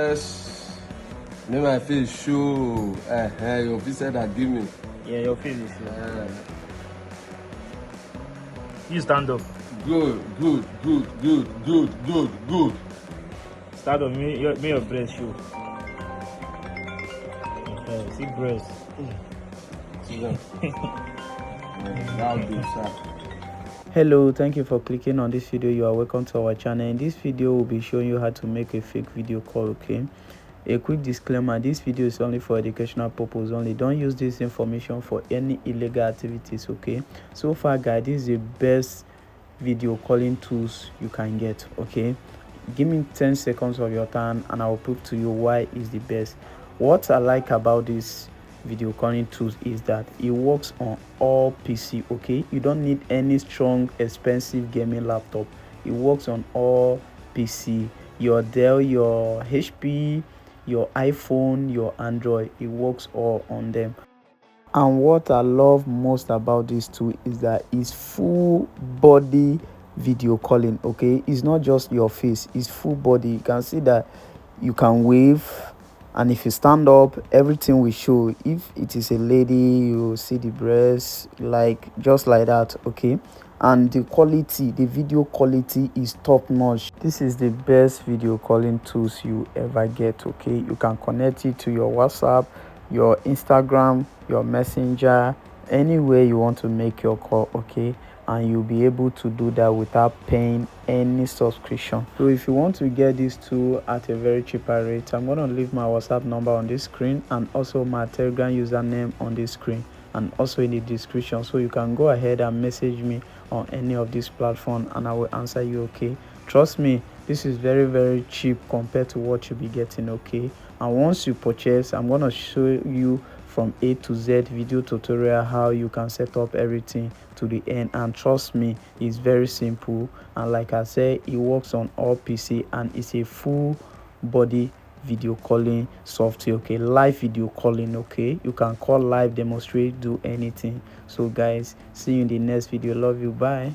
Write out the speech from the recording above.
Yes, make my face show. Your face said that give me. Yeah, your face is show. You stand up. Good. Stand up, make your breast show. Okay, see breast. See them. That'll be sad. Hello, thank you for clicking on this video. You are welcome to our channel. In this video we'll be showing you how to make a fake video call. Okay, a quick disclaimer, this video is only for educational purpose only. Don't use this information for any illegal activities. Okay, so far guys, this is the best video calling tools you can get. Okay, give me 10 seconds of your time and I will prove to you why it's the best. What I like about this video calling tools is that it works on all PC. Okay, you don't need any strong expensive gaming laptop. It works on all PC, your Dell, your HP, your iPhone, your Android. It works all on them. And what I love most about this tool is that it's full body video calling. Okay, it's not just your face, it's full body. You can see that you can wave, and if you stand up, everything will show. If it is a lady, you see the breast, like just like that. Okay, and the quality, the video quality is top notch. This is the best video calling tools you ever get. Okay, you can connect it to your WhatsApp, your Instagram, your Messenger, anywhere you want to make your call. Okay, and you'll be able to do that without paying any subscription. So if you want to get this tool at a very cheaper rate, I'm going to leave my WhatsApp number on this screen and also my Telegram username on this screen and also in the description, so you can go ahead and message me on any of these platforms and I will answer you. Okay, trust me, this is very cheap compared to what you'll be getting. Okay, and once you purchase, I'm going to show you from A to Z video tutorial how you can set up everything to the end, and trust me, it's very simple. And like I said, it works on all PC and it's a full body video calling software. Okay, live video calling. Okay, you can call live, demonstrate, do anything. So guys, see you in the next video. Love you, bye.